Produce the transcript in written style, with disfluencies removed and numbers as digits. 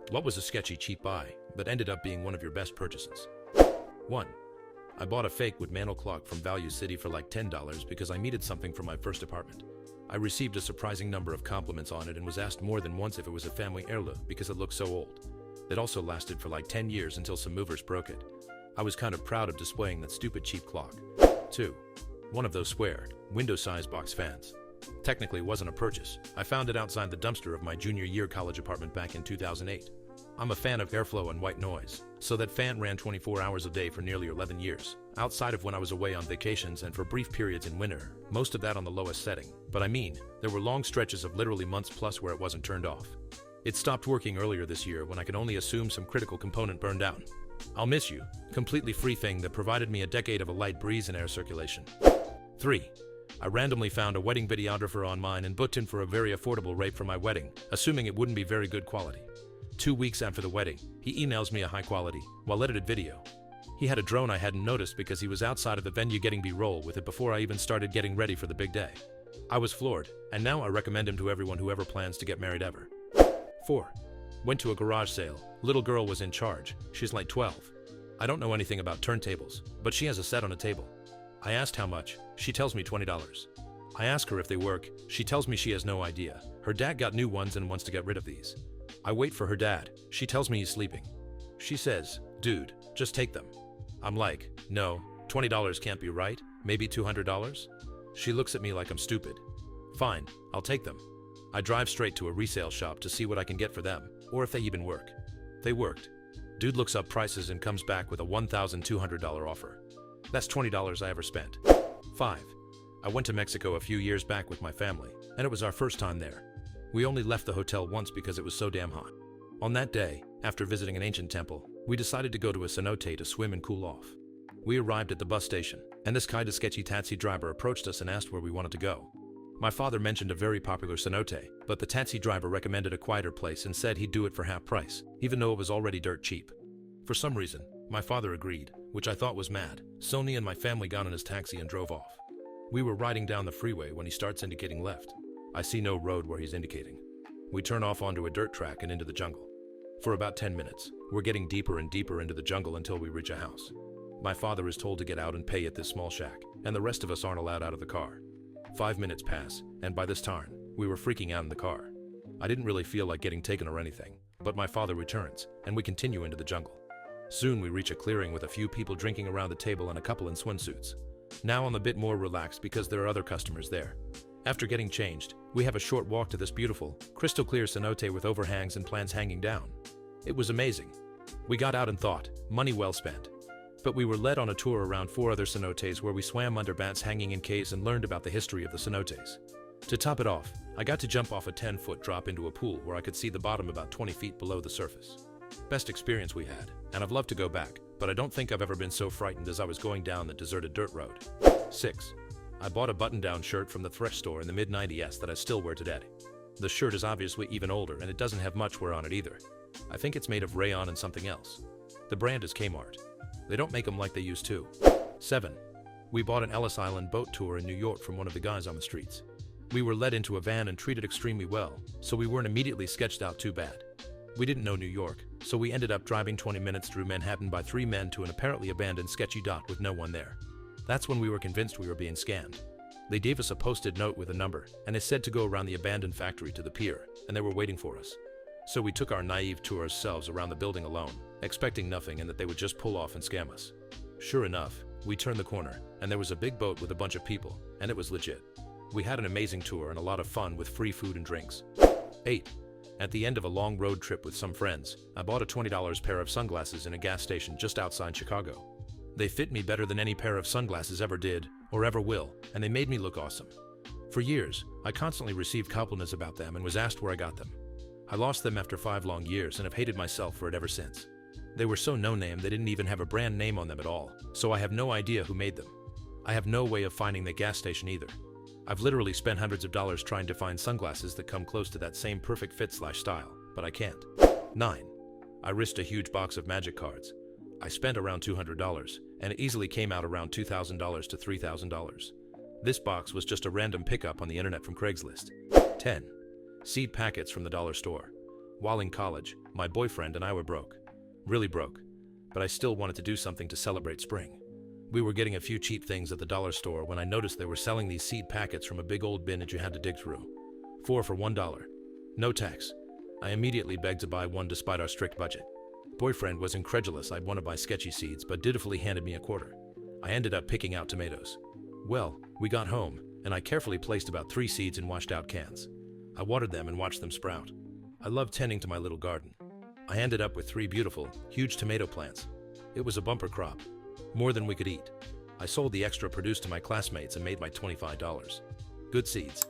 What was a sketchy cheap buy, but ended up being one of your best purchases? 1. I bought a fake wood mantel clock from Value City for like $10 because I needed something for my first apartment. I received a surprising number of compliments on it and was asked more than once if it was a family heirloom because it looked so old. It also lasted for like 10 years until some movers broke it. I was kind of proud of displaying that stupid cheap clock. 2. One of those square, window-sized box fans. Technically wasn't a purchase. I found it outside the dumpster of my junior year college apartment back in 2008. I'm a fan of airflow and white noise, so that fan ran 24 hours a day for nearly 11 years, outside of when I was away on vacations and for brief periods in winter, most of that on the lowest setting. But I mean, there were long stretches of literally months plus where it wasn't turned off. It stopped working earlier this year when I could only assume some critical component burned down. I'll miss you, completely free thing that provided me a decade of a light breeze and air circulation. 3. I randomly found a wedding videographer online and booked in for a very affordable rate for my wedding, assuming it wouldn't be very good quality. 2 weeks after the wedding, he emails me a high-quality, well-edited video. He had a drone I hadn't noticed because he was outside of the venue getting B-roll with it before I even started getting ready for the big day. I was floored, and now I recommend him to everyone who ever plans to get married ever. 4. Went to a garage sale. Little girl was in charge. She's like 12. I don't know anything about turntables, but she has a set on a table. I asked how much. She tells me $20. I ask her if they work. She tells me she has no idea. Her dad got new ones and wants to get rid of these. I wait for her dad. She tells me he's sleeping. She says, "Dude, just take them." I'm like, "No, $20 can't be right. Maybe $200? She looks at me like I'm stupid. Fine, I'll take them. I drive straight to a resale shop to see what I can get for them, or if they even work. They worked. Dude looks up prices and comes back with a $1,200 offer. That's $20 I ever spent. 5. I went to Mexico a few years back with my family, and it was our first time there. We only left the hotel once because it was so damn hot. On that day, after visiting an ancient temple, we decided to go to a cenote to swim and cool off. We arrived at the bus station, and this kind of sketchy taxi driver approached us and asked where we wanted to go. My father mentioned a very popular cenote, but the taxi driver recommended a quieter place and said he'd do it for half price, even though it was already dirt cheap. For some reason, my father agreed, which I thought was mad. Sony and my family got in his taxi and drove off. We were riding down the freeway when he starts indicating left. I see no road where he's indicating. We turn off onto a dirt track and into the jungle. For about 10 minutes, we're getting deeper and deeper into the jungle until we reach a house. My father is told to get out and pay at this small shack, and the rest of us aren't allowed out of the car. 5 minutes pass, and by this time, we were freaking out in the car. I didn't really feel like getting taken or anything, but my father returns, and we continue into the jungle. Soon we reach a clearing with a few people drinking around the table and a couple in swimsuits. Now I'm a bit more relaxed because there are other customers there. After getting changed, we have a short walk to this beautiful, crystal clear cenote with overhangs and plants hanging down. It was amazing. We got out and thought, money well spent. But we were led on a tour around 4 other cenotes where we swam under bats hanging in caves and learned about the history of the cenotes. To top it off, I got to jump off a 10-foot drop into a pool where I could see the bottom about 20 feet below the surface. Best experience we had, and I've loved to go back, but I don't think I've ever been so frightened as I was going down the deserted dirt road. 6. I bought a button-down shirt from the thrift store in the mid-90s that I still wear today. The shirt is obviously even older and it doesn't have much wear on it either. I think it's made of rayon and something else. The brand is Kmart. They don't make them like they used to. 7. We bought an Ellis Island boat tour in New York from one of the guys on the streets. We were led into a van and treated extremely well, so we weren't immediately sketched out too bad. We didn't know New York, so we ended up driving 20 minutes through Manhattan by 3 men to an apparently abandoned sketchy dot with no one there. That's when we were convinced we were being scammed. They gave us a posted note with a number, and it said to go around the abandoned factory to the pier, and they were waiting for us. So we took our naive tour ourselves around the building alone, expecting nothing and that they would just pull off and scam us. Sure enough, we turned the corner, and there was a big boat with a bunch of people, and it was legit. We had an amazing tour and a lot of fun with free food and drinks. 8. At the end of a long road trip with some friends, I bought a $20 pair of sunglasses in a gas station just outside Chicago. They fit me better than any pair of sunglasses ever did, or ever will, and they made me look awesome. For years, I constantly received compliments about them and was asked where I got them. I lost them after 5 long years and have hated myself for it ever since. They were so no-name they didn't even have a brand name on them at all, so I have no idea who made them. I have no way of finding the gas station either. I've literally spent hundreds of dollars trying to find sunglasses that come close to that same perfect fit/style, but I can't. 9. I risked a huge box of magic cards. I spent around $200, and it easily came out around $2,000 to $3,000. This box was just a random pickup on the internet from Craigslist. 10. Seed packets from the dollar store. While in college, my boyfriend and I were broke. Really broke. But I still wanted to do something to celebrate spring. We were getting a few cheap things at the dollar store when I noticed they were selling these seed packets from a big old bin that you had to dig through. 4 for $1. No tax. I immediately begged to buy one despite our strict budget. Boyfriend was incredulous I'd want to buy Sketchy seeds, but dutifully handed me a quarter. I ended up picking out tomatoes. Well, we got home, and I carefully placed about 3 seeds in washed out cans. I watered them and watched them sprout. I love tending to my little garden. I ended up with 3 beautiful, huge tomato plants. It was a bumper crop. More than we could eat. I sold the extra produce to my classmates and made my $25. Good seeds.